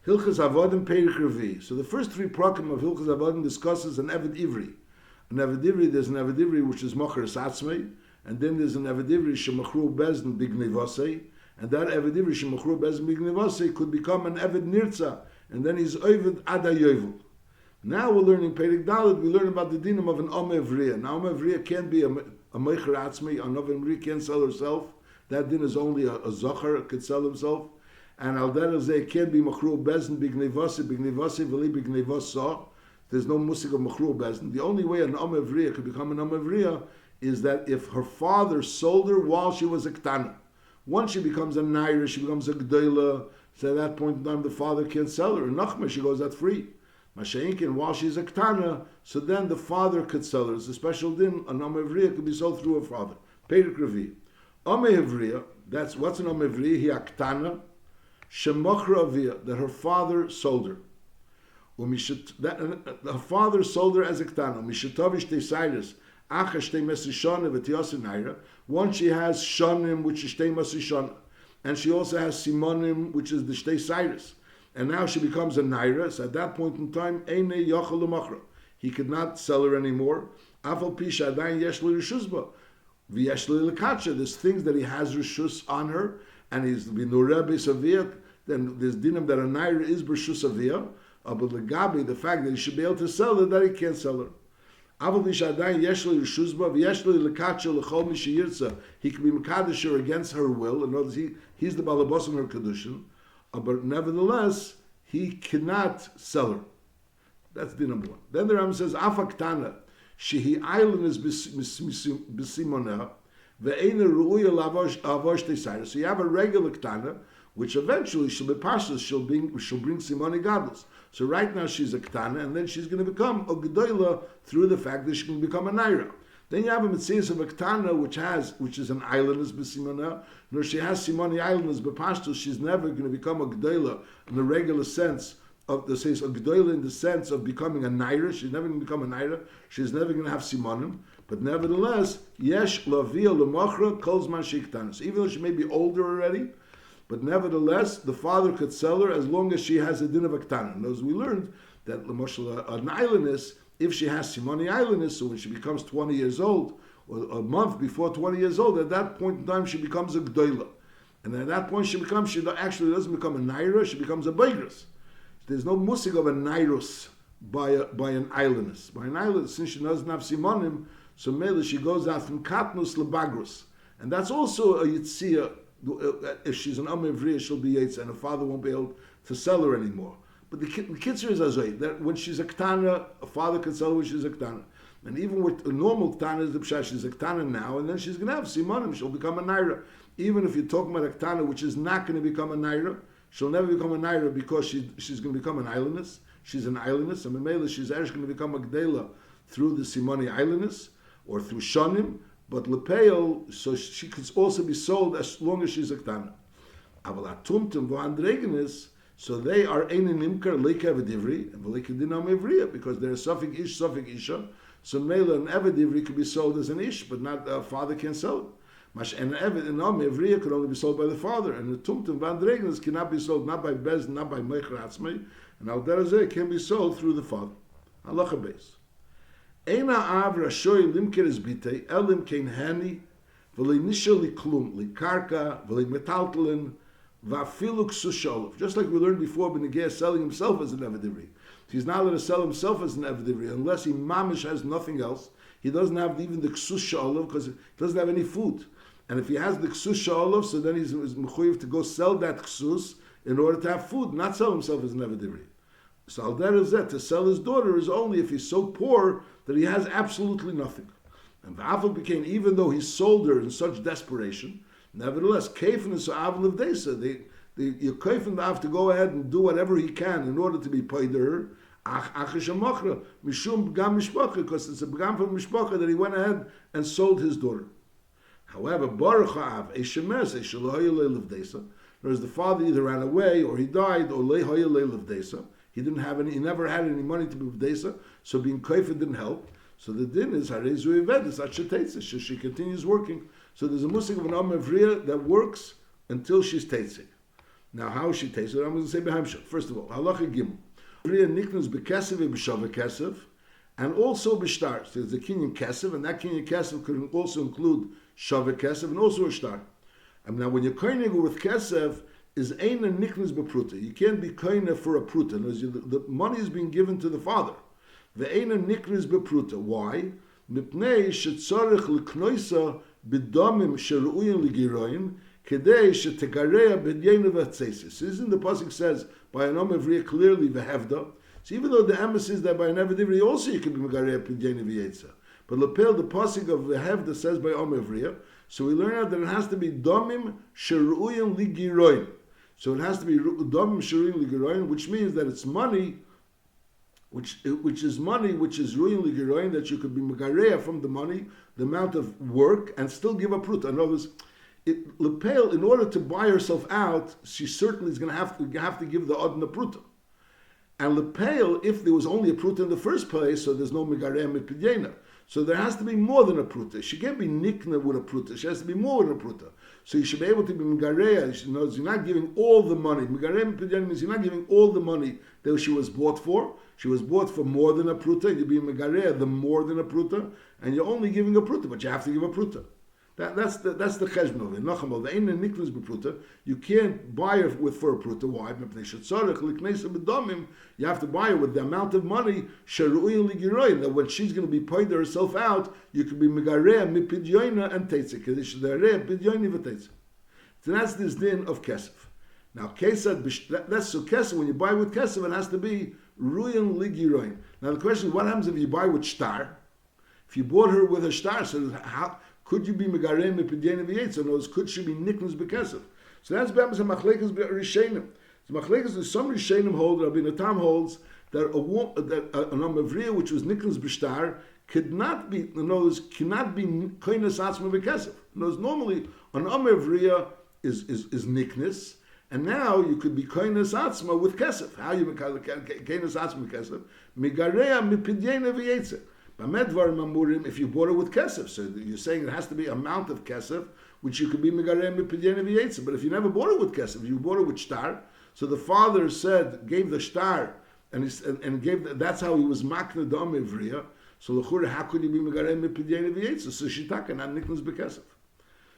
Hilchas Avadim Perik Revi. So the first three prakim of Hilchas Avadim discusses an Eved Ivri. An Eved Ivri, there's an Eved Ivri which is Mocher Satzmei, and then there's an Eved Ivri Shemachru Bezn Bignevosei, and that Eved Ivri Shemachru Bezn Bignevosei could become an Eved Nirza, and then he's Oved Ada Yovel. Now we're learning Perik Dalet, we learn about the dinam of an Ome Evriya. Now Ome Evriya can't be a Mocher Atzmei, an Ome Evriya can't sell herself. That din is only a Zocher could sell himself. And al derezeh can't be machru bezin bignevasi v'li bignevasa. There's no musik of machru bezin. The only way an amevriya could become an amevriya is that if her father sold her while she was a ktana. Once she becomes a naira, she becomes a gdoila. So at that point in time, the father can't sell her. In nachma, she goes out free. Masha'inkin, while she's a ktana, so then the father could sell her. It's a special din. An amevriya could be sold through her father. Perik Revi. Amevriya, that's what's an amevriya? He aktana. Shemochra avia, that her father sold her. Her father sold her as a ktana. Mishatovish teisairis, acha shtei mesishana v'tiyasa naira. Once she has shanim, which is shtei mesishana, and she also has simonim, which is the shtei sairis. And now she becomes a naira. So at that point in time, eine yochel l'mochra. He could not sell her anymore. Afal pisha adayin yesh li rishusba v'yesh li l'kacha. There's things that he has rishus on her, and he's b'nureh b'saviyah. Then there's dinam that a naira is b'rshus aviyah, but legabi, the fact that he should be able to sell her, that he can't sell her. Aval b'shadayin yesh li rishusba v'yesh li l'kacha l'chol mi sheyirtza. He can be mekadosh her against her will. In other words, he's the balabos in her kedushin, but nevertheless he cannot sell her. That's din number one. Then the Ram says afaktana shehi island is b'simonah ve'ena ru'uya lavosh teisayra. So you have a regular ktana, which eventually she'll be pashas, she'll bring simoni gadlus. So right now she's a ktana, and then she's going to become a gedola through the fact that she can become a naira. Then you have a mitzvah of a ktana, which is an islandess b'simona. No, she has simoni islandess b'pashtus. She's never going to become a gedola in the regular sense of the says a gedola in the sense of becoming a naira. She's never going to become a naira. She's never going to have simonim. But nevertheless, yesh lavia l'mochra kol zman sheiktanis. Even though she may be older already, but nevertheless, the father could sell her as long as she has a din of aktana. And as we learned, that an islandess, if she has simoni islandess, so when she becomes 20 years old, or a month before 20 years old, at that point in time she becomes a gdoila. And at that point she actually doesn't become a naira, she becomes a beigras. There's no musik of a nairus by an islandess. By an islandess, since she doesn't have simonim, so mele she goes out from katnus lebagrus. And that's also a yitzia. If she's an amevriya, she'll be yaitz, and her father won't be able to sell her anymore. But the kitzur is azay, that when she's a ktana, a father can sell her when she's a ktana. And even with a normal ktana, the pshat, she's a ktana now, and then she's going to have simonim, she'll become a naira. Even if you're talking about a ktana, which is not going to become a naira, she'll never become a naira because she's going to become an islandess. She's an islandess, and Mamela, she's actually going to become a gdela through the simoni islandess, or through shonim, but lepeil, so she could also be sold as long as she's a ktana. Aval atumtum v'andregenis, so they are einen nimkar leika evadivri and v'leika dinam evriya, because they're suffik ish, suffik isha. So mela and evadivri could be sold as an ish, but not a father can't sell it. Mash and eved and evriya could only be sold by the father, and the tumtum v'andregenis cannot be sold not by bez, not by meicher atzmei, and al derazeh can be sold through the father. Halacha beis. Eina av rashoy limker is bitei elim kein hani v'le nishel liklum likarka v'le metaltelin v'afilu ksusholav. Just like we learned before, Benegeh selling himself as an evidivri. He's not allowed to sell himself as an evidivri unless he mamish has nothing else. He doesn't have even the ksusholav because he doesn't have any food. And if he has the ksusholav, so then he's mechuyev to go sell that ksus in order to have food, not sell himself as an evidivri. So al derezeh, to sell his daughter is only if he's so poor that he has absolutely nothing. And V'afal became, even though he sold her in such desperation, nevertheless, Keifen is Avil of Desa. Your Keifen have to go ahead and do whatever he can in order to be paid her. Mishum b'gam mishpacha, because it's a b'gam from mishpacha that he went ahead and sold his daughter. However, Baruch Ha'av, a shemes, a shaloya leil of Desa, whereas the father either ran away or he died, or lehoya leil of Desa. He didn't have any. He never had any money to be b'desa, so being koifer didn't help. So the din is harezu evedis achetetze. She continues working. So there's a musik of an amevriya that works until she's tetzig. Now, how she tastes it? I'm going to say Behamshach. First of all, halacha gimel. Avriya niknus bekesev b'shava kesev, and also b'shtar. So there's a kinyan kesev, and that kinyan kesev could also include shava kesev and also a shtar. And now, when you're koinig with kesev, is ein a niknus bepruta. You can't be koinig for a pruta. The money is being given to the father. The ein a niknus bepruta. Why? Mipnei shetzarich l'knoisa b'domim sheru'uyin l'giroyin. Kedei shetegareya b'dyena v'tzeisis. Isn't the pasuk says by an omevriya clearly v'hevda? So even though the emphasis is that by an evidivri also you can be megareya b'dyena v'yetza, but lapel the pasuk of v'hevda says by omevriya. So we learn out that it has to be domim sheru'uyin ligiroyin. So it has to be domim sheru'uyin ligiroyin, which means that it's money, which is money which is ru'uyin ligiroyin, that you could be megareya from the money, the amount of work, and still give a pruta. In other words, Lepel, in order to buy herself out, she certainly is going to have to give the Adna Pruta. And Lepel, if there was only a Pruta in the first place, so there's no Megareh Mipidyena. So there has to be more than a Pruta. She can't be Nikna with a Pruta. She has to be more than a Pruta. So you should be able to be Megareh. You're not giving all the money. Megareh Mipidyena means you're not giving all the money that she was bought for. She was bought for more than a Pruta. You're being Megareh, the more than a Pruta. And you're only giving a Pruta, but you have to give a Pruta. That's the cheshbon of it. Nachamol, the ein niknus bepruta. You can't buy her for a pruta. Why? You have to buy her with the amount of money sheru'uyin ligiroyin, that when she's going to be paid herself out, you could be megareya mipidyoina and teitzik. So that's this din of kesef. Now kesef, that's so kesef. When you buy with kesef, it has to be ru'uyin ligiroyin. Now the question is, what happens if you buy with shtar? If you bought her with a shtar, so how could you be megarem mipidyena v'yetz? In other words, could she be niknus bekesef? So that's be'amas a machlekes rishenim. So machlekes is some rishenim hold, Rabbi Natam holds that an omavriya which was niknus b'shtar could not be, in other words, cannot be koinas atzma bekesef. In other words, normally an omavriya is niknus, and now you could be koinas atzma with kesef. How you koinas atzma kesef? Megareya mipidyena v'yetz. If you bought it with kesef, so you're saying it has to be amount of kesef, which you could be megarem mipidyena v'yetza. But if you never bought it with kesef, you bought it with shtar. So the father gave the shtar, and gave that's how he was makna dam ivriya. So l'chura, how could you be megarem mipidyena v'yetza? So shitaka not niknus bekesef.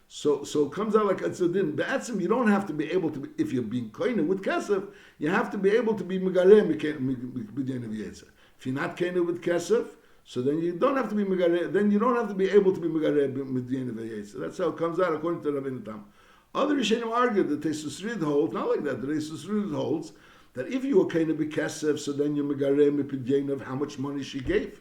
So it comes out like it's a din. Be'atzim, you don't have to be able to be, if you're being koine with kesef, you have to be able to be megarem mipidyena v'yetza. If you're not koine with kesef, so then you don't have to be megareh. Then you don't have to be able to be megareh midyan v'yetz. So that's how it comes out according to Rabbi Natam. Other Rishonim argue that Tesusrid holds not like that. The Tesusrid holds that if you were kind of bekesef, so then you megareh midyan of how much money she gave.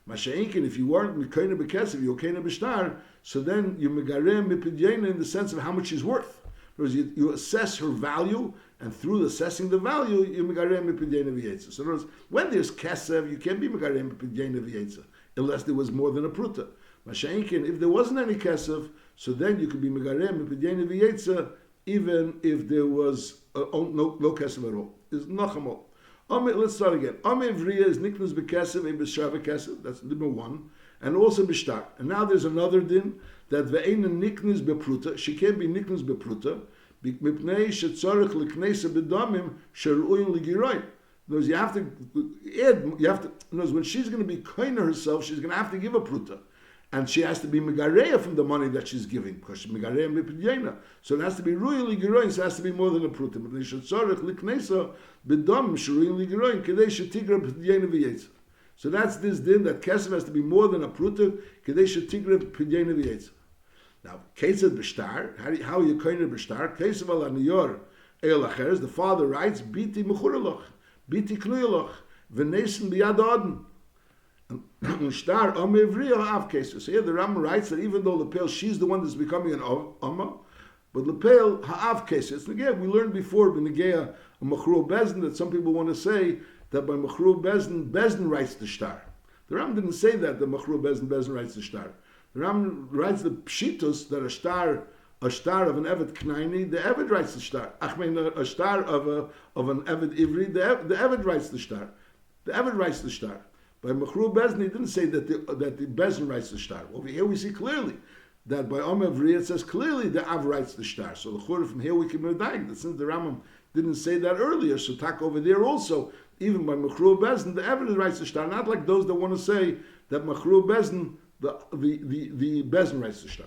Masha'inkin, if you weren't kind of bekesef, you were kind of b'shtar, so then you megareh midyan in the sense of how much she's worth. Because you assess her value, and through assessing the value, you megareh mipidyena v'yetza. So in other words, when there's kesef, you can't be megareh mipidyena v'yetza, unless there was more than a pruta. Masha'inkin, if there wasn't any kesef, so then you could be megareh mipidyena v'yetza, even if there was no kesef at all. Is nachamol. Let's start again. Amevriya is niknus bekesef and b'shava kesef. That's number one, and also b'shtar. And now there's another din that ve'ena niknus bepruta. She can't be niknus bepruta. Mipnei shetzarich l'knesa b'damim sheru'uyin ligiroyin. In other words, you have to add. In other words, when she's going to be koine herself, she's going to have to give a pruta, and she has to be megareya from the money that she's giving because she's megareya mipidyena. So it has to be ru'uyin ligiroyin. So it has to be more than a pruta. Mipnei shetzarich l'knesa b'damim sheru'uyin ligiroyin kedei shetigra pidyena v'yetza. So that's this din that kesef has to be more than a pruta kedei shetigra pidyena v'yetza. Now, Kesed B'shtar, how you koine B'shtar? Kesed al aniyor el acheres. The father writes, "Biti mechuraloch, biti knuyaloch, v'nesen biyad odin." And shtar amevriya av kesed. So here the Rambam writes that even though Lepel, she's the one that's becoming an amma, but Lepel ha'av kesed. It's Negea. We learned before by Negea a mechru bezdin that some people want to say that by mechru bezdin writes the shtar. The Rambam didn't say that the mechru bezdin writes the shtar. The Ram writes the pshitus that a star of an Eved Knaini, the Eved writes the star. A star of an Eved Ivri, the Eved writes the star. The Eved writes the star. By Mechru Bezni, he didn't say that the Bezni writes the star. Over here we see clearly that by Om Evri it says clearly the Av writes the star. So the Chur from here we can medayik that since the Rambam didn't say that earlier. So tak over there also, even by Mechru Bezdin, the evidence writes the shtar, not like those that want to say that Mechru Bezdin, the Bezdin writes the shtar.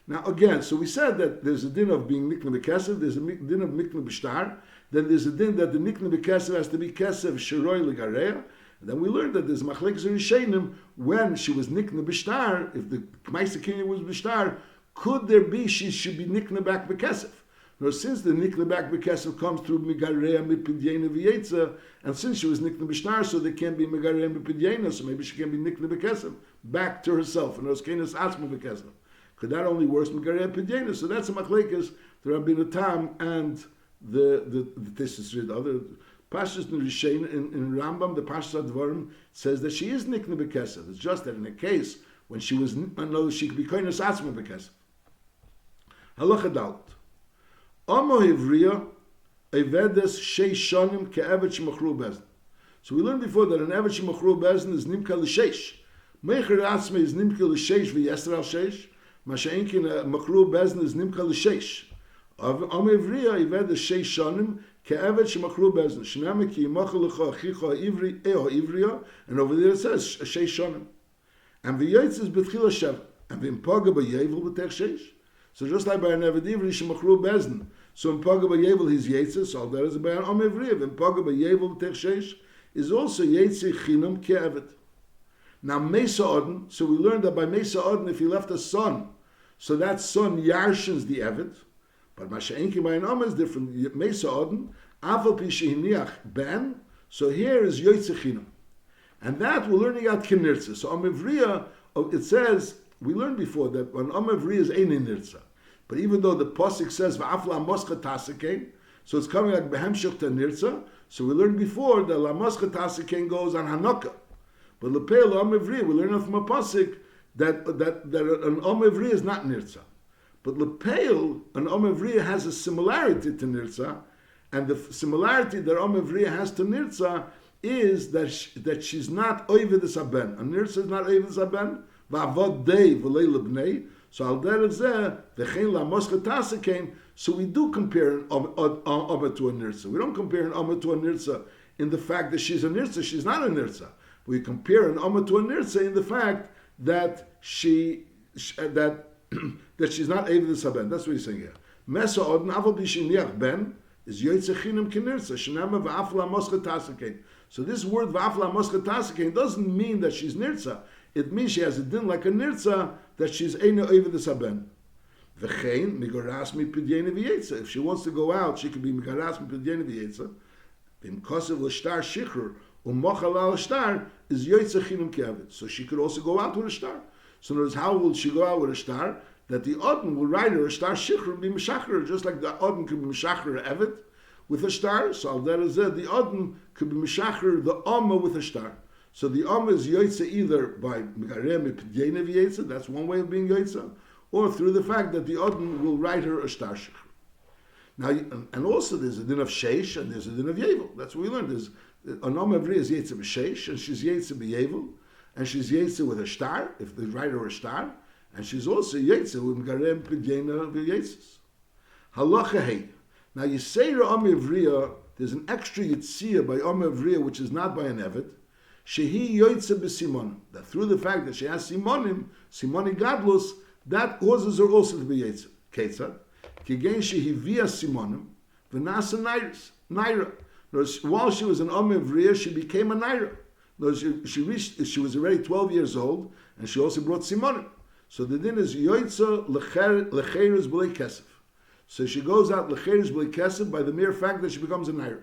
Now again, so we said that there's a din of being nikna b'kesev, there's a din of nikna b'shtar, then there's a din that the nikna b'kesev has to be kesev shiroi l'gareya, and then we learned that there's machlekes rishenim when she was nikna b'shtar, if the K'maisa Kinyan was b'shtar, could there be she should be nikna back b'kesev? Now since the nikna back b'kesev comes through migareya mipidyena v'yetza, and since she was nikna b'shtar, so there can't be migareya mipidyena, so maybe she can be nikna b'kesev back to herself, and those kenas atzma b'kesev. Because that only works Megarei Pidyeina. So that's a machlekes, the Rabbeinu Tam and the Tisisrid. Other Pashas in Rishain in Rambam, the Pashas Advarim says that she is nikna b'kesev. It's just that in a case when she was no, she could be koinas atzma b'kesev. Halacha Dalet. Omo Hivriya Evedes Shei Shonim Ke'evet Shemachru Bezdin. So we learned before that an Evet Shemachru Bezdin is nimka l'sheish. Meicher atzma is nimka l'sheish v'yester al sheish. Masha'inkin Machru Bezdin is nimka l'sheish. Om Ivriya Ived Shei Shonim Ke'evet Shemachru Bezdin. Shname ki yimachal lecha achicha ivri eo Ivriya. And over there it says Shei Shonim. And v'yetz is b'tchila sheva. And v'impaga b'yevel b'tech sheish. So just like by an Eved Ivri Shemachru Bezdin. So in Paga b'yevel his yetzes. So that is by an Om Ivriya. In Paga b'yevel b'tech sheish is also yetzi chinam ke'evet. Now Mesa Odin. So we learned that by Mesa Odin, if he left a son, so that son yarshins the Evet, but Masha'enki by an Amma is different. Mesa Odin, Aval Pishiniach Ben, so here is Yoitzechinam. And that we're learning out Kinirza. So Amivriya, it says, we learned before that when Amivriya is Ein Nirza. But even though the Pasuk says, Va'afla Moscha Tasikein, so it's coming like Behemshech to Nirza, so we learned before that La Moscha Tasikein goes on Hanukkah. But Lepel Amivriya, we learn from a Pasuk, that an Om Ivriya is not Nirza. But Lepeil, an Om Ivriya has a similarity to Nirza, and the similarity that Om Ivriya has to Nirza is that she's not Oived Saben. A Nirza is not Oived Saben, V'avod Dei V'lei Lebnei, so Al Derech Zeh, V'chein La Moscha Tasikein, so we do compare an Oma to a Nirza. We don't compare an Oma to a Nirza in the fact that she's a Nirza, she's not a Nirza. We compare an Oma to a Nirza in the fact that she's not able to saben. That's what he's saying here. Mesa odin aval b'shiniach ben is yoytzechinim kinirza shenama v'afla moscha tasikein. So this word v'afla moscha tasikein doesn't mean that she's nirza. It means she has a din like a nirza that she's eina able to saben. V'chein migoras mipidyena v'yetza. If she wants to go out, she could be migoras mipidyena v'yetza. V'im kosev l'shtar shichr. U'mochal al-shtar is yoytzechinim ke'avet. So she could also go out with a star. So notice how will she go out with a star? That the Odin will write her a star shikhr, be mishacher, just like the Odin could be mishacher evet with a star. So al derech zeh, the Odin could be mishacher the Amma with a star. So the Amma is yoytze either by migareh mipidyena v'yetze, that's one way of being yoytze, or through the fact that the Odin will write her a star shikhr. Now, and also there's a din of sheish and there's a din of yevel. That's what we learned. There's an Om Ivriya is Yetze b'Sheish, and she's Yetze b'Yevel, and she's Yetze with a star, if they write her a star, and she's also Yetze with M'garem P'dyena v'Yetzes. Halacha Hey. Now you say to Om Ivriya, there's an extra Yitziyah by Om Ivriya, which is not by an Evet, Shehi Yetze b'Simonim, that through the fact that she has Simonim, Simoni Gadlus, that causes her also to be Yetze. Ketzad, Kigen Shehi Via Simonim, V'nasa Naira. While she was an Om Ivriya, she became a Naira. She was already 12 years old, and she also brought Simonim. So the din is Yoitza Lecheres B'lei Kesef. So she goes out Lecheres B'lei Kesef by the mere fact that she becomes a Naira.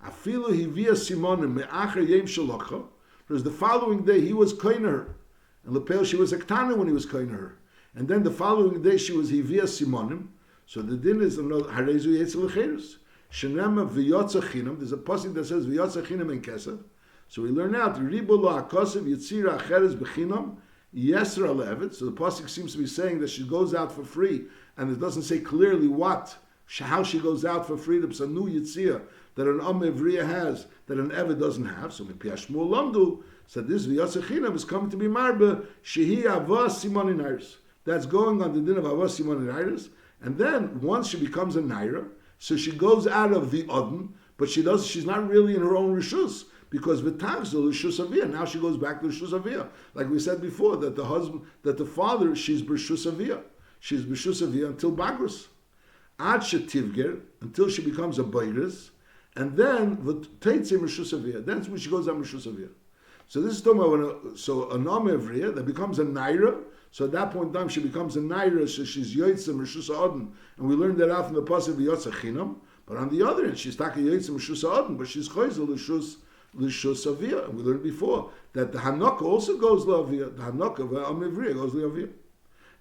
Afilu Hivia Simonim Me'acher Yem Shalocha. Because the following day he was koine her. And Lepel, she was a Ktana when he was koine her. And then the following day she was Hivia Simonim. So the din is another Harezu Yetza Lecheres. Shenema v'yotza chinam. There's a pasuk that says v'yotza chinam en kesef. So we learn out ribo lo hakosev yitzira acheres b'chinam yesra levet. So the pasuk seems to be saying that she goes out for free, and it doesn't say clearly how she goes out for free. There's a new yitzira that an Om Ivriya has that an Evet doesn't have. So Mipiashmul Lamdu said this v'yotza chinam is coming to be marbe shehi avos simoni nairis. That's going on the din of avos simoni nairis, and then once she becomes a naira, So she goes out of the Odin, but she's not really in her own Rishus, because V'tachzul Rishus Aviyah. Now she goes back to Rishus Aviyah. Like we said before, that the father, she's B'Rishus Aviyah. She's B'Rishus Aviyah until Bagrus. Ad Shetivger, until she becomes a Bagrus, and then V'teitzim Rishus Aviyah. That's when she goes on Rishus Aviyah. So this is talking about a Nom Evriya that becomes a Naira. So at that point in time she becomes a Naira, so she's Yotzim Rishus Odin. And we learned that out from the Pasuk V'Yotza Chinam. But on the other hand, she's Taka Yotzim Rishus Odin, but she's Choyzel Rishus Aviyah. And we learned before that the Hanukkah also goes L'Aviyah. The Hanukkah of Nom Evriya goes L'Aviyah.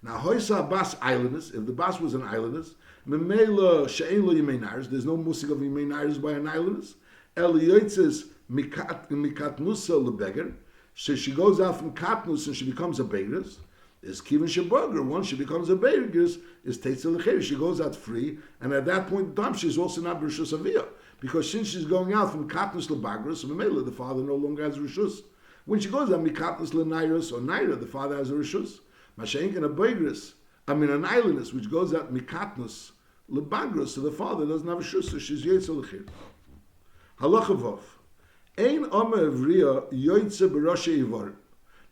Now, Hoysa Bas Islanders, if the Bas was an islandess, Memela She'en Lo Yimei Nairos, there's no musik of Yimei Nairos by an islandess. El Yotzes Mikatnusa lebeger, so she goes out from katnus and she becomes a begeris. Is kivin sheburger. Once she becomes a begeris, is teitzel lecheres. She goes out free, and at that point in time, she's also not rishus aviyah, because since she's going out from katnus lebagris, memela, the father no longer has rishus. When she goes out mikatnus lenairos or naira, the father has a rishus. Mashenk and a begeris, an islandess which goes out mikatnus lebagris, so the father doesn't have a rishus, so she's yeitzel lecheres. Halacha vov. Ein Amma Evriya Yoitze B'Roshei Ivar.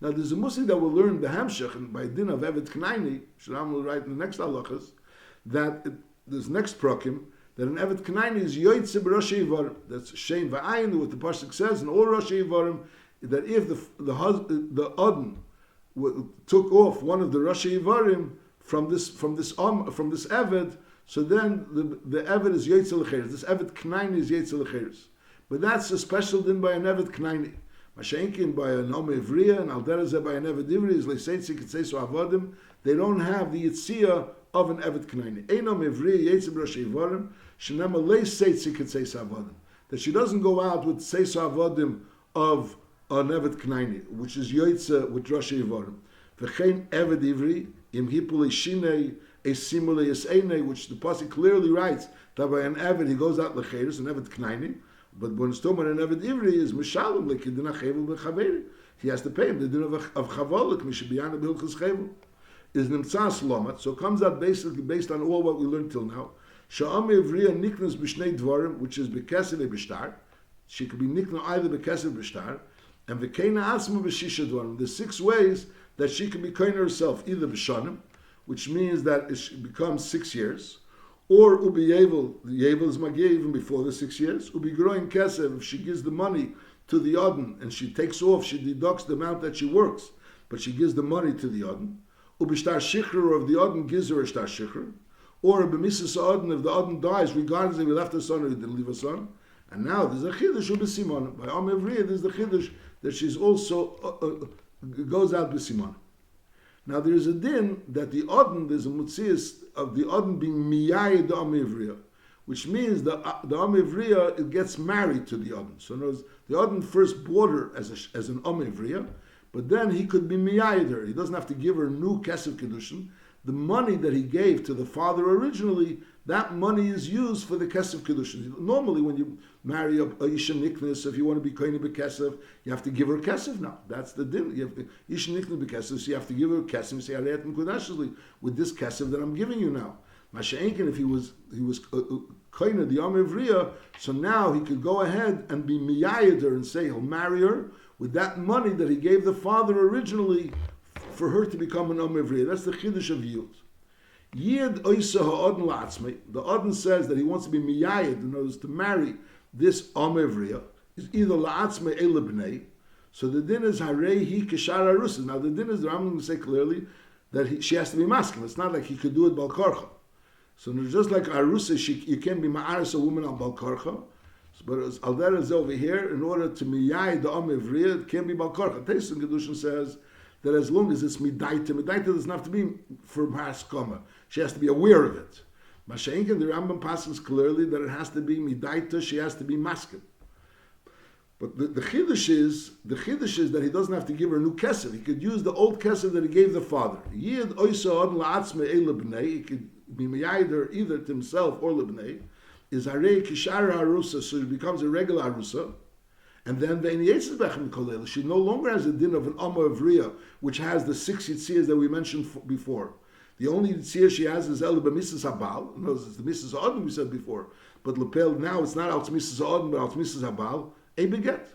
Now there's a musik that we'll learn the Hamshach, and by din of Evet Knaini, Shram will write in the next halachas, that this next prokim, that an Evet Knaini is Yoitze B'Roshei Ivar. That's Shein V'ayin, what the pasuk says, and all Roshei Ivarim, that if the Odin took off one of the Roshei Ivarim from this Evet, so then the Evet is Yoitze L'Cheres. This Evet Knaini is Yoitze L'Cheres. But that's a special din by an Evet Knaini. Mashenkin by a Nom Evriya and Alderazeh by an Evet Ivri is Leiseitzi Kitseso Avadim. They don't have the Yitzia of an Evet Knaini. Ein Nom Evriya Yetzim Roshei Ivarim Shenema Leiseitzi Kitseso Avadim. That she doesn't go out with Seiso Avadim of an Evet Knaini, which is Yoitza with Roshei Ivarim. V'chein Evet Ivri Im Hipulei Shinei Esimulei Eseinei, which the pasuk clearly writes that by an Evet he goes out Lecheres, an Evet Knaini. But when it's talking about an Eved Ivri is Mishalom, like he didn't Chevel b'Chaveri. He has to pay him the din of Chavolik, Mishabiyana b'Hilchus Chevel. Is Nimtzas Lomat, so it comes out basically based on all what we learned till now. Sha'am Ivriya Niknas b'Shnei Dvarim, which is B'Kesev b'Shtar. She could be Nikna either B'Kesev b'Shtar, and V'Keina Asma b'Shisha Dvarim. There's 6 ways that she can be Keina herself, either B'Shanim, which means that it becomes 6 years, or Ubi Yevel, the Yevel is Magia even before the 6 years. Ubi Groin Kesev, if she gives the money to the Odin and she takes off, she deducts the amount that she works, but she gives the money to the Odin. Ubi Shtar Shikhr, or if the Odin gives her a Shtar Shikhr. Or Ubi Misas Odin, if the Odin dies, regardless if he left a son or he didn't leave a son. And now there's a Chiddush Ubi Simon. By Om Evriya, there's the Chiddush that she's also, goes out with Simon. Now there is a din that the Odin, there's a Mutzias of the Odin being Miyai the Om Ivriya, which means the Om Ivriya, it gets married to the Odin. So in other words, the Odin first bought her as an Om Ivriya, but then he could be Miyai her. He doesn't have to give her new Kesef Kedushin. The money that he gave to the father originally, that money is used for the Kesef Kedushin. Normally when you marry a Isha Niknas, if you want to be Koine B'Kesef, you have to give her Kesef now. That's the din. You have to, Isha Niknas B'Kesef, so you have to give her Kesef and say, Areyatim Kodashli, with this Kesef that I'm giving you now. Masha'enkin, if he was Koine, the Om Ivriya, so now he could go ahead and be Miyayed her and say he'll marry her with that money that he gave the father originally for her to become an Om Ivriya. That's the Chiddush of Yud. Yid Oisa Ha'odin La'atzmei. The Odin says that he wants to be Miyayed, in other words, to marry this Om Ivriya, is either La'atzmei Ele B'nei. So the din is Harei Hi Kishar Arusas. Now the din is, the Rambam will say clearly that she has to be masculine. It's not like he could do it Bal Korcha. So just like Arusa, you can't be Ma'aris a woman on Bal Korcha. But as Aldera is over here, in order to Miyayed the Om Ivriya, it can't be Bal Korcha. Teisun Kedushin says that as long as it's Midaita doesn't have to be for Haskama. She has to be aware of it. Masha'inkin, the Rambam passes clearly that it has to be Midaita, she has to be masculine. But the chiddush is that he doesn't have to give her a new kesef. He could use the old kesef that he gave the father. Yid oisa ad la'atzme e lebnei. He could be meyader either to himself or lebnei. Is harei kishar harusa, so he becomes a regular harusa. And then the bechem kolel. She no longer has a din of an Amma Ivriya, which has the 6 yitzias that we mentioned before. The only tzir she has is el b'misas habal. No, it's the misas ha'odin we said before. But lepel now it's not al misas ha'odin, but al misas habal. A beget.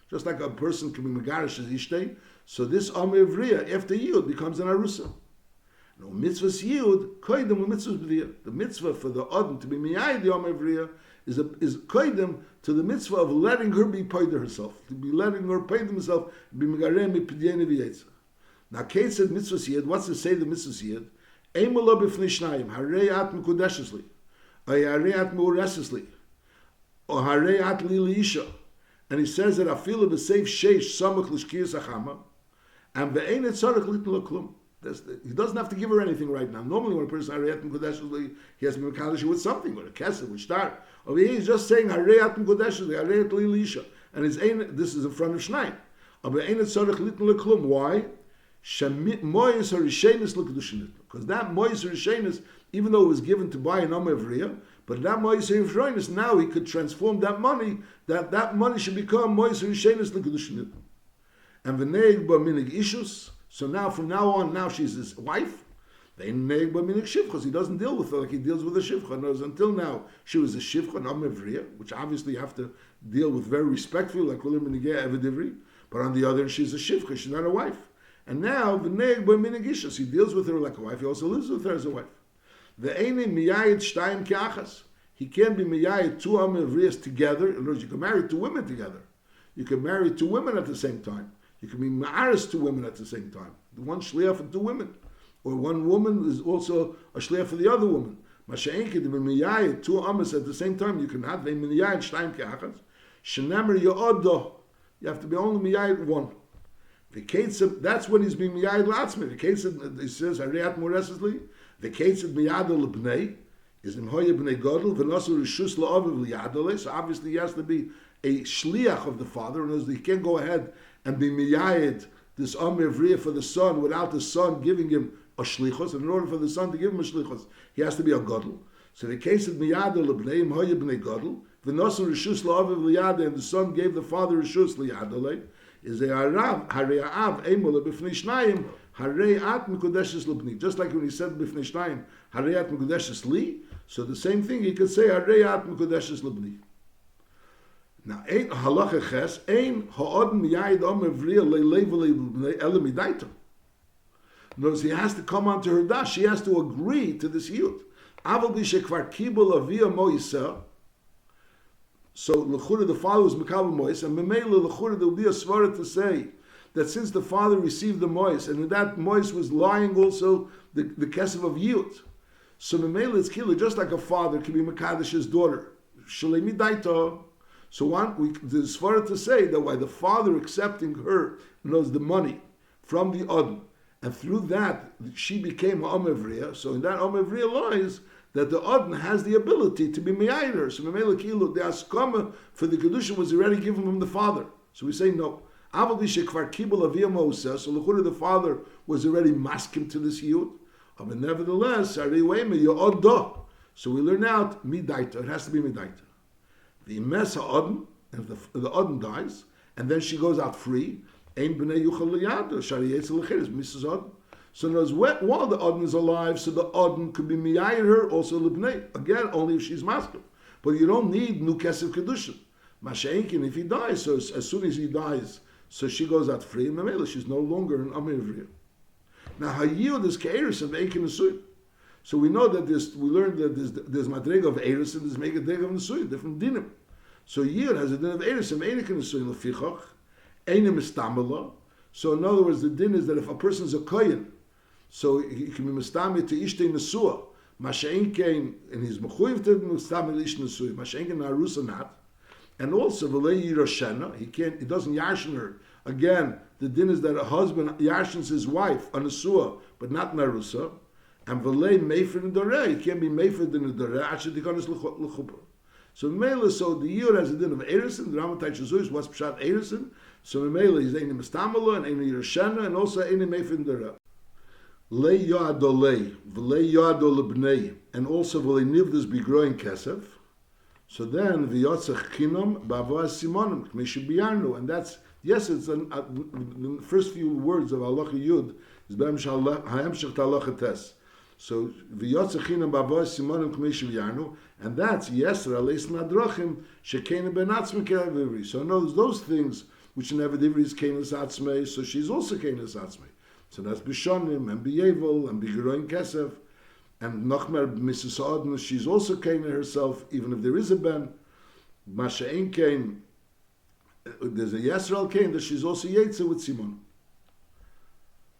Just like a person can be megarish as ishtei. So this Amr Vriya, after Yud, becomes an Arusa. No, mitzvah's Yud, koidem mitzvah's Vriya. The mitzvah for the Odin to be miyayid the Amr Vriya is koidem to the mitzvah of letting her be paid herself, to be letting her pay herself, be megarem mipidyene v'yetza. Now, Kate said mitzvah's Yid, what's to say the mitzvah's Yid? Eimelo b'fnei shnayim, harei at mekudeshesli, or harei at meuresesli, or harei at li isha. And he says that afilu b'seif sheish samach l'shkiyas achama, and ve'ein et tzarech litn l'klum. He doesn't have to give her anything right now. Normally, when a person harei at mekudeshesli, he has to be mekadosh with something, with a kesef, with star. Over here, he's just saying harei at mekudeshesli, harei at li isha, and it's this is in front of shnayim. But ve'ein et tzarech litn l'klum. Why? Because that mois rishenis, even though it was given to buy an Amavriya, but that mois rishenis, now he could transform that money, that money should become mois rishenis l'kedushin. And v'neig ba minig ishus, so now from now on, now she's his wife. They neig ba minig shivcha, because he doesn't deal with her like he deals with a shivcha. No, until now, she was a shivcha, an Amavriya, which obviously you have to deal with very respectfully, like Kulim Minigeh Evedivri. But on the other hand, she's a shivcha, she's not a wife. And now, v'neig ba minig ishus, he deals with her like a wife, he also lives with her as a wife. Ve'eini miyayid shtayim ke'achas. He can't be miyayid two Amavriyas together. In other words, you can marry two women together. You can marry two women at the same time. You can be ma'aris two women at the same time. One shliach for two women. Or one woman is also a shliach for the other woman. Masha'enki, to be miyayid two Amas at the same time, you can have ve'eini miyayid shtayim ke'achas. Shenemer yo'odo. You have to be only miyayid one. The Ketzim, that's when he's being miyayid la'atzmi. The Ketzim, he says, Hariyat Moresesli, the Ketzim miyadol l'bnei, is in hoya b'nei godel, v'nosu rishus la'aviv liyadole, so obviously he has to be a shliach of the father, and as he can't go ahead and be miyayid this Amr Vriya for the son without the son giving him a shlichus, and in order for the son to give him a shlichus, he has to be a godel. So the Ketzim miyadol l'bnei, im hoya b'nei godel, v'nosu rishus la'aviv liyadole, and the son gave the father rishus liyadole, is a Arav, Harei Av, Eimol, B'fnei Shnayim, Harei At Mikudeshes Lubni. Just like when he said B'fnei Shnayim, Harei At Mikudeshes Li, so the same thing he could say Harei At Mikudeshes Lubni. Now, ein halacha ches, ein ha'od miyayid omer vriya le'lev le'bnei ele midaito. Notice he has to come onto her dash, she has to agree to this yud. Aval b'shei kvar kibul aviyah mo yiseh. So l'chura the father was mekabel mois, and memela l'chura there will be a svara to say that since the father received the mois, and in that mois was lying also the kesef of yud. So memela it's killer, just like a father can be mekadesh's daughter. Shalemi daito. So the svara to say that why the father accepting her knows the money from the odin, and through that she became a Amavriya. So in that Amavriya lies that the Odin has the ability to be Meyayider. So Memela Kilu, the Askama for the Kedusha was already given from the father. So we say no. So the father was already masking to this Yud. But nevertheless, so we learn out Midaita. It has to be Midaita. The Mesa Odin, and if the Odin dies, and then she goes out free, Ein b'nei yuchal liyado, shari yetzel l'cheres, Mrs. Odin. So knows while the Odin is alive, so the Odin could be miyayir her also l'bnei. Again, only if she's masculine. But you don't need new kesef kedushin. Masha'enkin, if he dies, so as soon as he dies, so she goes out free, and Mamela, she's no longer an Amir. Now her yield is ke'eris of Eikin Nesuy. So we know that we learned that there's madrega of Eris and there's megadrega of Nesuy, different dinim. So yield has a din of Eris and Eikin Nesuy lefichach. Einim istamela. So in other words, the din is that if a person is a kohen, so he can be mistamel to ishtei nesua. Masha'en came and he's mechuyev to mistamel ish nesua. Masha'en came narusa not, and also v'lei yiroshena. He doesn't yarshin her. Again, the din is that a husband yarshins his wife a nesua, but not narusa. And v'lei meifrid in doreh. He can't be meifrid in the doreh. Actually, dikonis l'chuppah. So Mela, so the year has a din of Erison, the Ramatai Shazuis, what's Pshat Erison. So Mela is Einim Estamala and Einim Yeroshena and also Einim Meifin Dera. Le Yadolei, V'le Yadolebnei, and also V'le Nivdas be growing Kesef. So then V'yotzach Chinom, B'avoaz Simonim, K'meshe Biyarnu, and that's, yes, it's the first few words of Halacha Yud, is B'hem Shech Halacha Tes. So v'yotzechinam b'avois simonim k'meishiv yarnu, and that's yesra leis nadrachim shekein ben atzmei ke'avivri. So no, those things which in Avadim is kenis atzmei, so she's also kenis atzmei. So that's b'shonim and b'yevel and b'geroin kesef, and nochmer Mrs. Odin, she's also kenis herself, even if there is a ben. Masha ein kein, there's a yesra kein that she's also yetzer with Simon.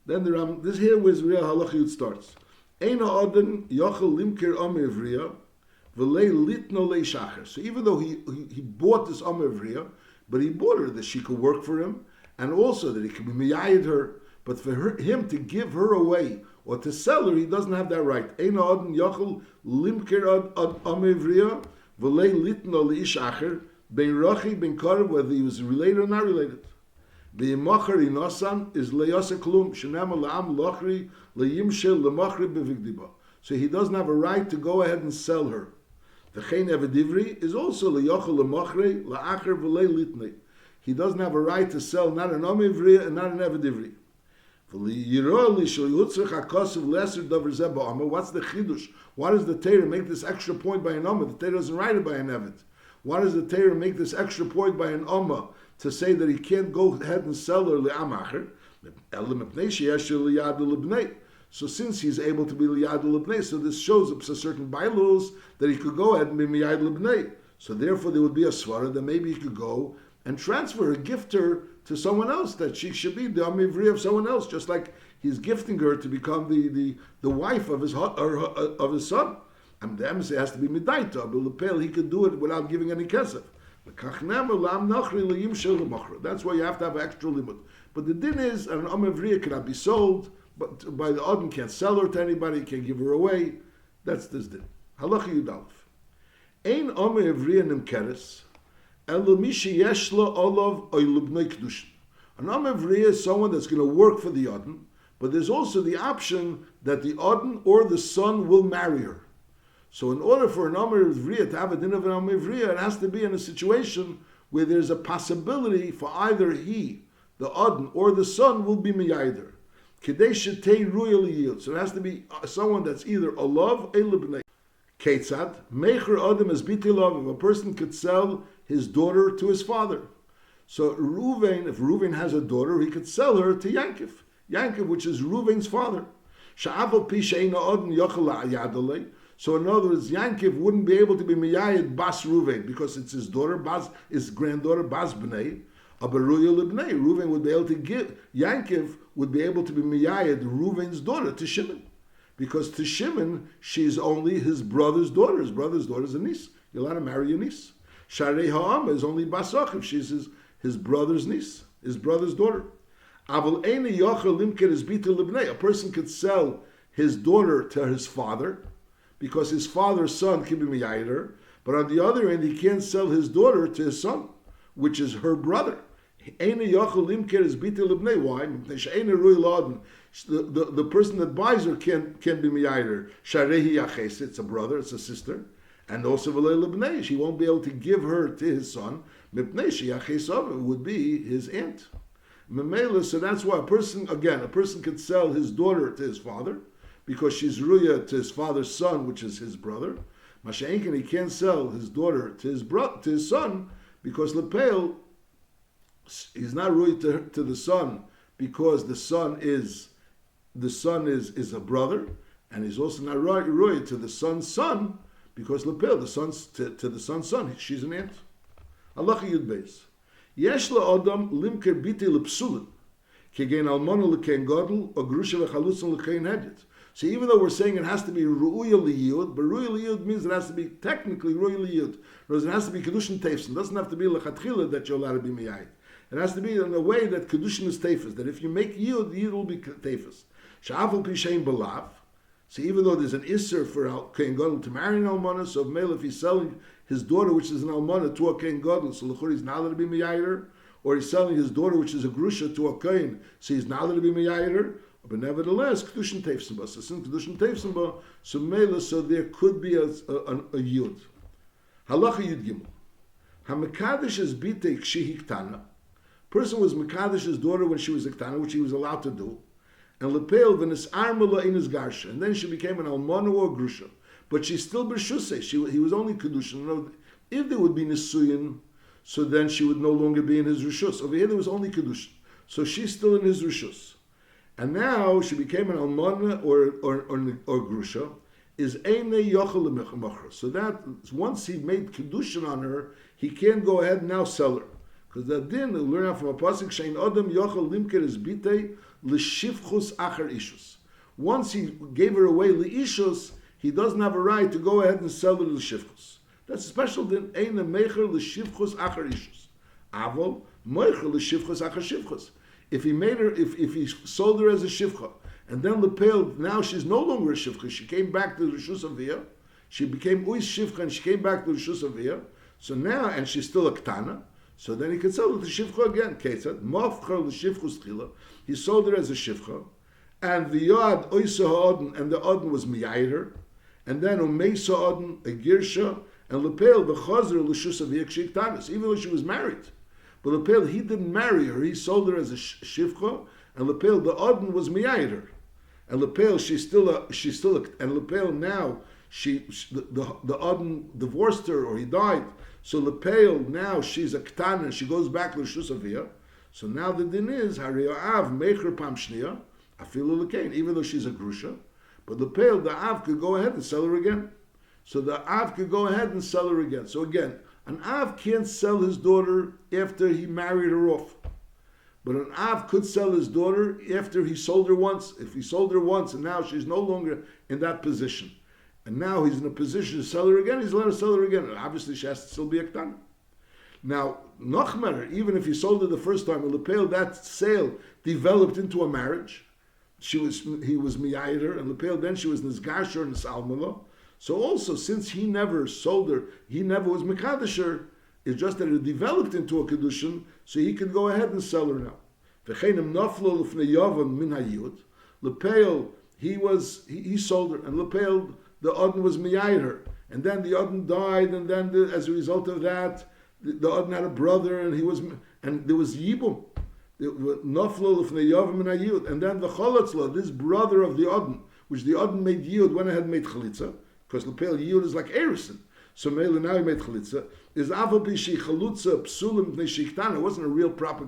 Then the Ram, this here was real halachiyut starts. Eina Odin yochel limker amevriya v'lei litno lei shacher. So even though he bought this amevriya, but he bought her that she could work for him, and also that he could be miyayid her, but for him to give her away or to sell her, he doesn't have that right. Eina Odin yochel limker amevriya v'lei litno lei shacher ben rochi ben karev, whether he was related or not related. The Yimachar Inosan is Leyasa Klum, Shenema La'am Lochri, Leyimshel Lemachri Bevigdiba. So he doesn't have a right to go ahead and sell her. The Chen Evadivri is also Leyochel Lemachri, La'acher V'lei Litnei. He doesn't have a right to sell not an Omivri and not an Evadivri. What's the Chidush? Why does the Torah make this extra point by an Omer? The Torah doesn't write it by an Evid. Why does the Torah make this extra point by an Omer to say that he can't go ahead and sell her le'amacher? So since he's able to be liyad l'bnei, so this shows up a certain bylaws that he could go ahead and be miyad l'bnei. So therefore there would be a svara that maybe he could go and transfer her, gift her to someone else, that she should be the amivri of someone else, just like he's gifting her to become the wife of his son. And the emissary has to be midaita, but lepel he could do it without giving any kesef. That's why you have to have an extra limit. But the din is, an amavriya cannot be sold, but by the Odin can't sell her to anybody, can't give her away. That's this din. Halacha Yudalef. Ein amavriya nimkeres, elo mishi yeshla olav oilubnei kedushin. An amavriya is someone that's going to work for the Odin, but there's also the option that the Odin or the son will marry her. So in order for an Amavriya to have a din of an Amavriya, it has to be in a situation where there's a possibility for either he, the Adon, or the son will be Miyayider. Kedei shetei ruya liyud. So it has to be someone that's either a love, a libnei. Ketzad, mecher Adam is bitilov, if a person could sell his daughter to his father. So Reuven, if Reuven has a daughter, he could sell her to Yankov. Yankov, which is Reuven's father. Sha'aval pi she'ena Adon yochel la'yadalei. So in other words, Yankov wouldn't be able to be Miyayid Bas Reuven because it's his daughter, his granddaughter Bas B'nei, Abaruya Libnei. Reuven would be able to give, Yankov would be able to be Miyayid Reuven's daughter to Shimon. Because to Shimon, she's only his brother's daughter. His brother's daughter is a niece. You're allowed to marry your niece. Sharei Ha'am is only Bas Achiv. She's his brother's niece, his brother's daughter. Aval Eina Yochel Limker is Bita Libnei. A person could sell his daughter to his father, because his father's son can be miyayider, but on the other end, he can't sell his daughter to his son, which is her brother. Why? The person that buys her can be miyayider. It's a brother, it's a sister, and also she won't be able to give her to his son. Would be his aunt. So that's why a person could sell his daughter to his father, because she's ruya to his father's son, which is his brother. Masha'enkin, he can't sell his daughter to his son, because Lepel, he's not ruya to the son, because the son is a brother, and he's also not ruya to the son's son, because Lepel, the son's to the son's son, she's an aunt. Allah Yud Beis. Yesh la'adam limker biti lepsulin, kegen almona l'kein gadol, or grusha v'chalutzin l'kein hedget. So even though we're saying it has to be ru'uya liyud, but ru'uya liyud means it has to be technically ru'uya liyud. Whereas it has to be kedushin teifsin. It doesn't have to be lechatchila that you're allowed to be miyayid. It has to be in a way that kedushin is teifis. That if you make yud, yud will be teifis. Sha'afal pishein belav. So even though there's an isser for Kohen Gadol to marry an almana, so if he's selling his daughter, which is an almana, to a Kohen Gadol, so l'chor he's not allowed to be miyayider, or he's selling his daughter, which is a grusha, to a Kohen, so he's not allowed to be miyayider. But nevertheless, kedushin teifsimba. So since kedushin teifsimba, so there could be a yud. Halacha yud gimel. Hamekadosh is bitei kshi hiktana. Person was Mekadesh's daughter when she was a ktana, which he was allowed to do. and lepel v'nis armela in his garsha, and then she became an almana or grusha, but she's still b'shusay. He was only kedushin. If there would be nisuyin, so then she would no longer be in his rishus. Over here there was only kedushin, so she's still in his rishus. And now she became an almana or grusha. Is eine yochel lemechmachra. So that once he made kedushin on her, he can't go ahead and now sell her. Because that din, we learn out from a pasuk, shein adam yochel limker is bitei l'shivchus acher ishus. Once he gave her away l'ishus, he doesn't have a right to go ahead and sell her l'shivchus. That's a special din, eine mecher l'shivchus acher ishus. Avol mecher l'shivchus acher shivchus. If he sold her as a shivcha, and then lepel, now she's no longer a shivcha. She came back to the Rishus Aviyah. She became uis shivcha, and she came back to the Rishus Aviyah. So now, and she's still a ktana. So then he could sell her to shivcha again. Ketzad mafchar l'shivchus tchila. He sold her as a shivcha, and the yad oisa ha'odin, and the odin was miyayider, and then umeisa odin a girsha, and lepel v'chazer l'Rishus Aviyah k'shiktanis, even though she was married. But lepel, he didn't marry her. He sold her as a shivcha, and lepel the odin was miyayider. And lepel, and lepel now, the Odin divorced her or he died. So lepel, now she's a ktan and she goes back to Rishus Aviyah. So now the din is, Harioav mecher pam shniya, afilu lekain, even though she's a grusha. But lepel, the Av could go ahead and sell her again. So the Av could go ahead and sell her again. So again, an Av can't sell his daughter after he married her off. But an Av could sell his daughter after he sold her once. If he sold her once and now she's no longer in that position, and now he's in a position to sell her again, he's allowed to sell her again. And obviously she has to still be a ktan. Now, Nochmer, even if he sold her the first time, Lepel, that sale developed into a marriage. He was miyayider, and Lepel, then she was nisgasher and salmala. So also, since he never sold her, he never was mekadesher, it's just that it developed into a kedushin, so he could go ahead and sell her now. V'cheinem naflo l'fnei yavam min hayud. Lepel, he sold her, and Lepel, the Odin was miyayider, and then the Odin died, and then as a result of that, the Odin had a brother, and there was yibum. Naflo l'fnei yavam min hayud, and then the cholatzla, this brother of the Odin, which the Odin made yud, went ahead and made chalitza, because Lepel yud is like erison. So Mele now he made chalitza. Is avabishi chalutza psulim neshiktana. It wasn't a real proper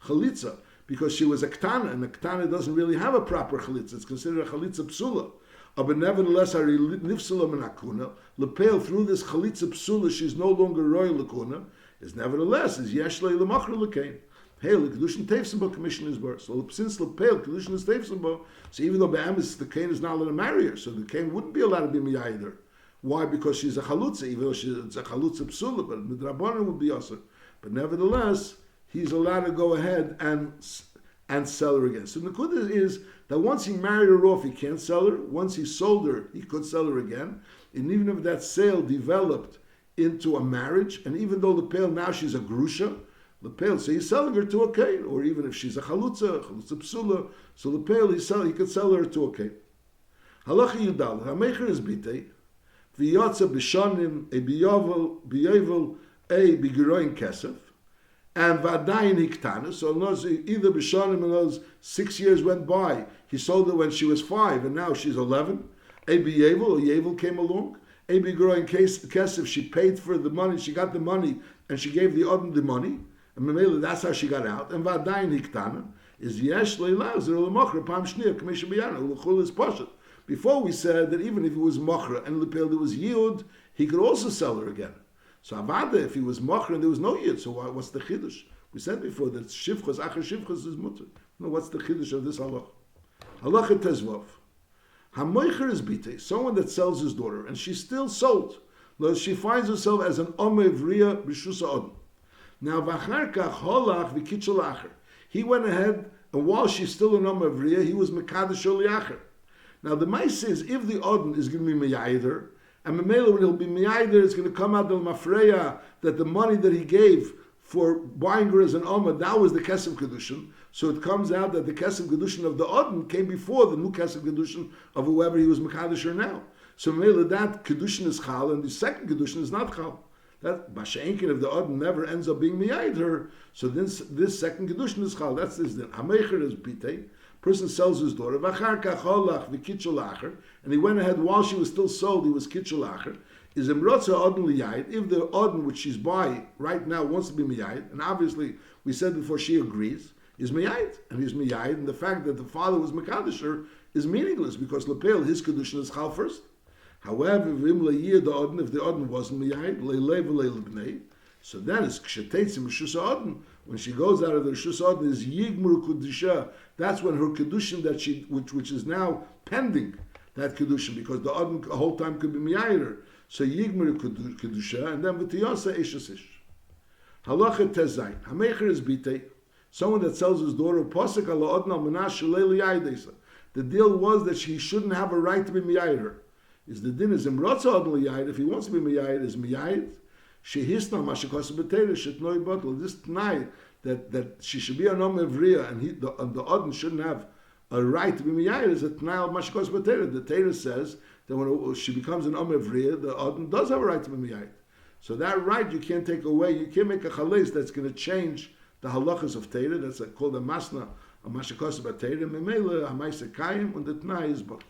chalitza because she was a ktana, and a ktana doesn't really have a proper chalitza. It's considered a chalitza psula. But nevertheless, ari nifsula menakuna lepel through this chalitza psula, she's no longer royal lakuna. Is nevertheless is yeshlei lemachra lekain. Hey, the kedushin teifsimbo commission is worse. So since lepel kedushin is teifsimbo, so even though be'amis the kain is not allowed to marry her, so the kain wouldn't be allowed to be miyayider. Why? Because she's a chalutza, even though it's a chalutza psula, but midrabanan would be also. But nevertheless, he's allowed to go ahead and sell her again. So the Nakuda is that once he married her off, he can't sell her. Once he sold her, he could sell her again. And even if that sale developed into a marriage, and even though Lepel, now she's a grusha, Lepel, so he's selling her to a kain, or even if she's a chalutza psula, so Lepel, he could sell her to a kain. Halacha Yudal, HaMecher is bitei, V'yotza b'shonim a b'yovel a b'giroin kesef, and v'adayin hiktana. So either b'shonim in those 6 years went by, he sold her when she was 5, and now she's 11. A b'yevel, or Yevel came along. A b'giroin kesef, she paid for the money, she got the money, and she gave the Odin the money, and Mamela, that's how she got out. And v'adayin hiktana is yesh le'ilaz l'mochra pam shnir k'mesha b'yana l'chul is poshet. Before we said that even if he was mochra and lepel there was yud, he could also sell her again. So avada, if he was mochra and there was no yud, so what's the chiddush? We said before that shivchas acher shivchas is mutter. No, what's the chiddush of this halach? Halacha tezvav. Hamoicher is bitei, someone that sells his daughter, and she's still sold. She finds herself as an omevriya b'shusa odin. Now v'achar kach holach v'kitchel acher. He went ahead, and while she's still an omevriya, he was mekadosh liacher. Now the mice says if the Odin is going to be miyayider, and Mamela when he'll be miyayider, it's going to come out of Mafreya that the money that he gave for buying her as an Oma, that was the Kesem Kedushin. So it comes out that the Kesem Kedushin of the Odin came before the new Kesem Kedushin of whoever he was Mekadesher now. So Mamela, that Kedushin is Chal, and the second Kedushin is not Chal. That Basha'enkin of the Odin never ends up being miyayider, so this second Kedushin is Chal. That's this then. Hamecher is Bitei. Person sells his daughter, and he went ahead while she was still sold, he was kitchulacher. Is imrotza odin liyayid, if the odin which she's buying right now wants to be miyayid, and obviously we said before she agrees, is miyayid, and he's miyayid, and the fact that the father was mekadisher is meaningless because lepel his kedushin is chal first. However, if the odin wasn't miyayid, leilei v'leilibnei, so then it's kshetetzim rishus odin. When she goes out of the rishus odin is yigmur kudusha. That's when her kedushin that she which is now pending that kedushin because the odin the whole time could be miyayider. So yigmur kedusha and then v'tiyasa ishasish. Halacha tezayin hamecher is bitei. Someone that sells his daughter posek ala odin al menash shalei liyayidesa. The deal was that she shouldn't have a right to be miyayider. Is the din is imrotza odin liyayid. If he wants to be miyayid, is miyayid. Shehisna mashakos b'teira shetnoi bottle. This tonight that she should be an om evriya and the odin shouldn't have a right to be miyayid is a tonight of mashakos b'teira. The Torah says that when she becomes an om evriya, the odin does have a right to be miyayid. So that right you can't take away. You can't make a chales that's going to change the halachas of Torah. That's called a masna, a mashakos b'teira. Memela a ma'aseh kayim and the tonight is bottle.